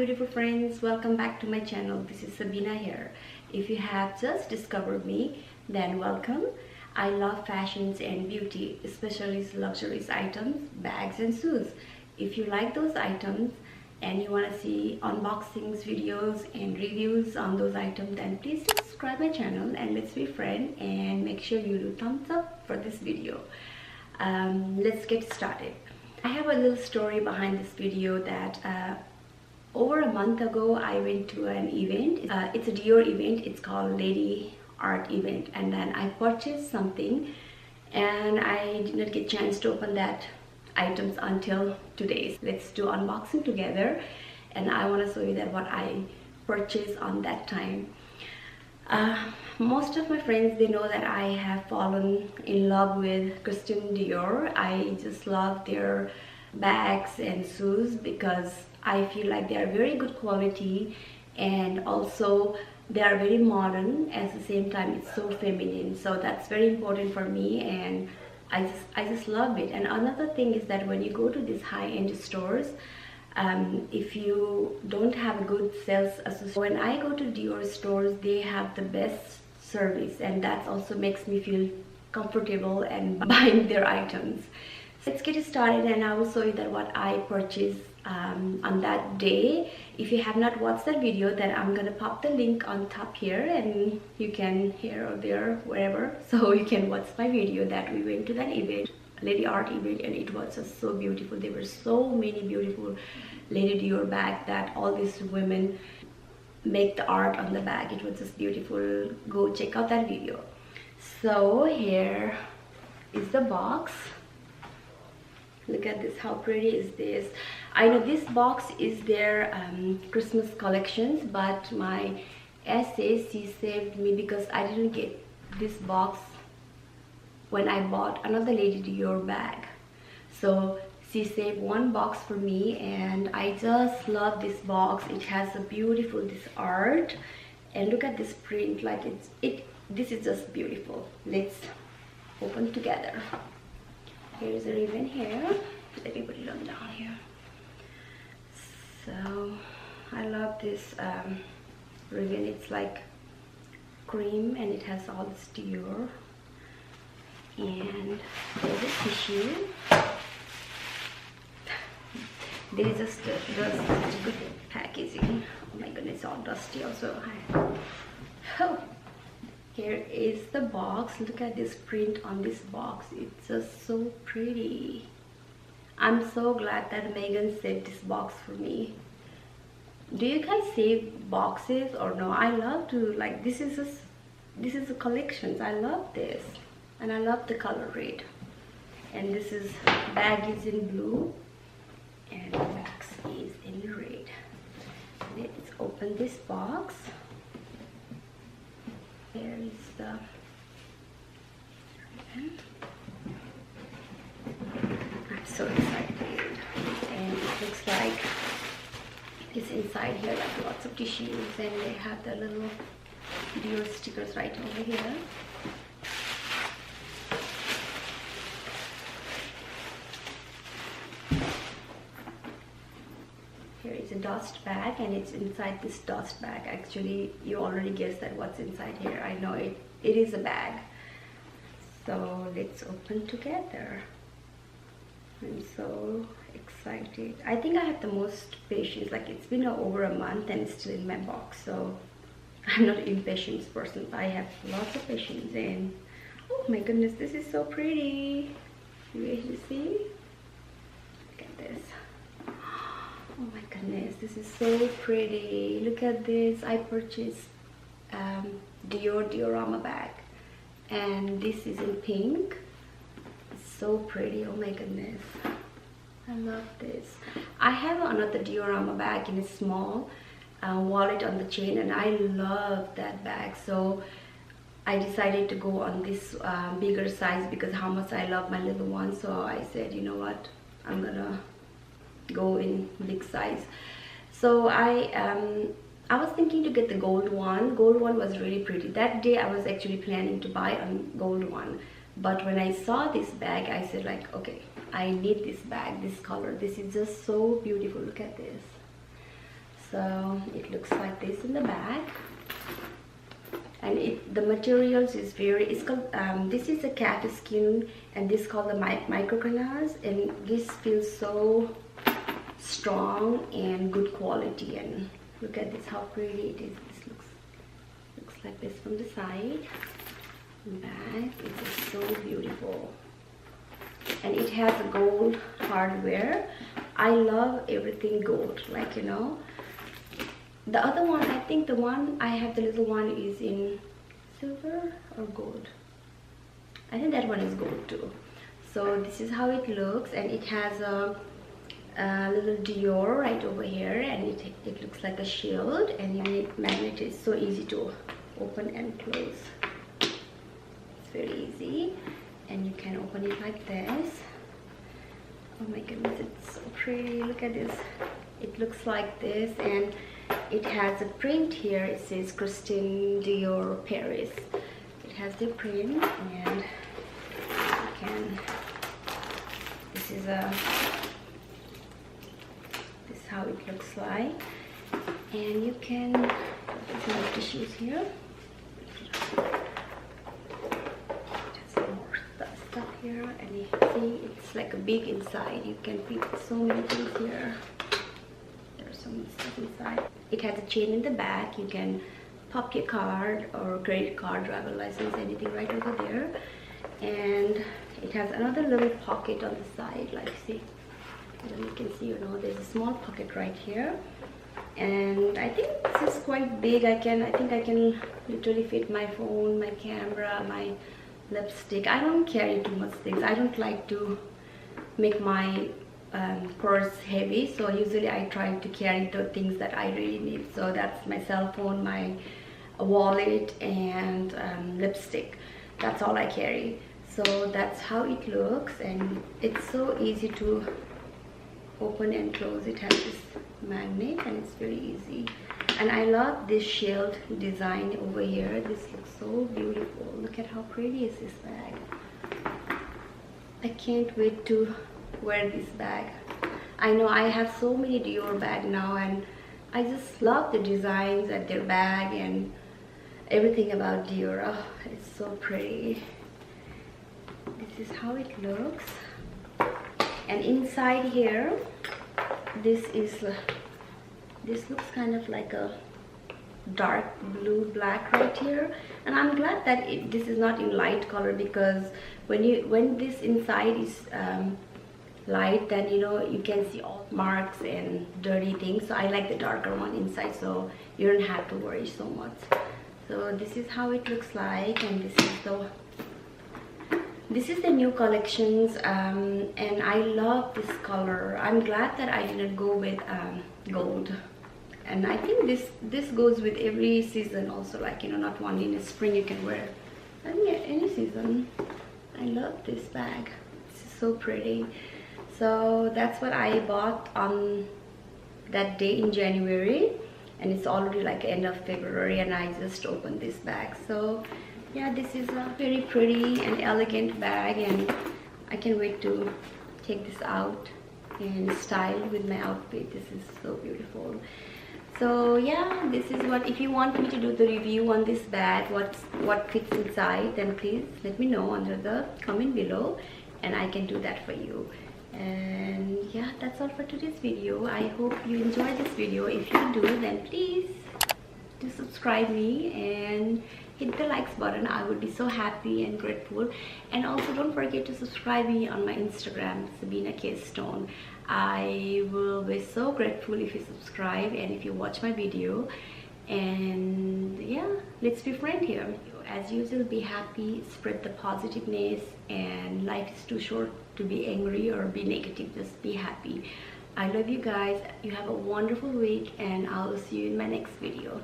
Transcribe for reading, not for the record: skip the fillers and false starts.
beautiful friends, welcome back to my channel. This is Sabina here. If you have just discovered me, then welcome. I love fashions and beauty, especially luxurious items, bags and shoes. If you like those items and you want to see unboxings, videos and reviews on those items, then please subscribe my channel and let's be friends, and make sure you do thumbs up for this video. Let's get started. I have a little story behind this video that over a month ago I went to an event. It's a Dior event. It's called Lady Art event, and then I purchased something and I did not get a chance to open that items until today. Let's do unboxing together, and I want to show you that what I purchased on that time. Most of my friends, they know that I have fallen in love with Christian Dior. I just love their bags and shoes because I feel like they are very good quality, and also they are very modern. At the same time, it's so feminine, so that's very important for me, and I just love it. And another thing is that when you go to these high-end stores, if you don't have a good sales associate, when I go to Dior stores, they have the best service, and that also makes me feel comfortable and buying their items. So let's get started, and I will show you that what I purchased on that day. If you have not watched that video, then I'm gonna pop the link on top here, and you can here or there, wherever, so you can watch my video that we went to that event, Lady Art event, and it was just so beautiful. There were so many beautiful Lady Dior bags that all these women make the art on the bag. It was just beautiful. Go check out that video. So here is the box. Look at this, how pretty is this? I know this box is their Christmas collections, but my essay, she saved me because I didn't get this box when I bought another Lady Dior bag. So she saved one box for me, and I just love this box. It has a beautiful this art, and look at this print. Like this is just beautiful. Let's open together. Here's a ribbon here. Let me put it on down here. So I love this ribbon. It's like cream, and it has all this Dior. And there's a tissue. There is just such good packaging. Oh my goodness, it's all dusty also. Oh. Here is the box. Look at this print on this box. It's just so pretty. I'm so glad that Megan saved this box for me. Do you guys save boxes or no? I love to, like, this is a collection. I love this, and I love the color red. And this is bag is in blue, and the box is in red. Let's open this box. There is the ribbon. I'm so excited, and it looks like it's inside here, like lots of tissues, and they have the little Dior stickers right over here. Here is a dust bag, and it's inside this dust bag. Actually, you already guessed that what's inside here. I know it is a bag. So let's open together. I'm so excited. I think I have the most patience. Like, it's been over a month and it's still in my box. So I'm not an impatient person. I have lots of patience, and oh my goodness, this is so pretty. You guys see? Look at this. Oh my goodness, this is so pretty. Look at this. I purchased Dior Diorama bag, and this is in pink. It's so pretty. Oh my goodness, I love this. I have another Diorama bag in a small wallet on the chain, and I love that bag. So I decided to go on this bigger size because how much I love my little one. So I said, you know what, I'm gonna go in big size. So I was thinking to get the gold one. Gold one was really pretty. That day I was actually planning to buy a gold one, but when I saw this bag, I said, like, okay, I need this bag, this color. This is just so beautiful. Look at this. So it looks like this in the back, and the materials is very, it's called this is a cat skin, and this is called the microcanals, and this feels so strong and good quality. And look at this, how pretty it is. This looks like this from the side and back. It is so beautiful, and it has a gold hardware. I love everything gold, like, you know. The other one, I think the one I have, the little one, is in silver or gold. I think that one is gold too. So this is how it looks, and it has a little Dior right over here, and it looks like a shield, and the magnet is so easy to open and close. It's very easy, and you can open it like this. Oh my goodness, it's so pretty. Look at this. It looks like this, and it has a print here. It says Christian Dior Paris. It has the print, and you can, this is how it looks like. And you can, there's more tissues here. Stuff here, and you see it's like a big inside. You can fit so many things here. There's so much stuff inside. It has a chain in the back. You can pop your card or credit card, driver license, anything right over there. And it has another little pocket on the side, like, see, you can see, you know, there's a small pocket right here. And I think this is quite big. I think I can literally fit my phone, my camera, my lipstick. I don't carry too much things. I don't like to make my purse heavy, so usually I try to carry the things that I really need. So that's my cell phone, my wallet, and lipstick. That's all I carry. So that's how it looks, and it's so easy to open and close. It has this magnet, and it's very easy. And I love this shield design over here. This looks so beautiful. Look at how pretty is this bag. I can't wait to wear this bag. I know I have so many Dior bags now, and I just love the designs at their bag and everything about Dior. Oh, it's so pretty. This is how it looks. And inside here, this looks kind of like a dark blue black right here, and I'm glad that this is not in light color, because when this inside is light, then, you know, you can see all marks and dirty things. So I like the darker one inside, so you don't have to worry so much. So this is how it looks like, and this is the new collections, and I love this color. I'm glad that I didn't go with gold, and I think this goes with every season also, like, you know, not only in the spring. You can wear any season. I love this bag. It's so pretty. So that's what I bought on that day in January, and it's already like end of February, and I just opened this bag. So yeah, this is a very pretty and elegant bag, and I can't wait to take this out and style with my outfit. This is so beautiful. So yeah, this is what, if you want me to do the review on this bag, what fits inside, then please let me know under the comment below, and I can do that for you. And yeah, that's all for today's video. I hope you enjoyed this video. If you do, then please do subscribe me and hit the likes button. I would be so happy and grateful. And also don't forget to subscribe me on my Instagram, Sabina K Stone. I will be so grateful if you subscribe and if you watch my video. And yeah, let's be friends here. As usual, be happy, spread the positiveness, and life is too short to be angry or be negative. Just be happy. I love you guys. You have a wonderful week, and I'll see you in my next video.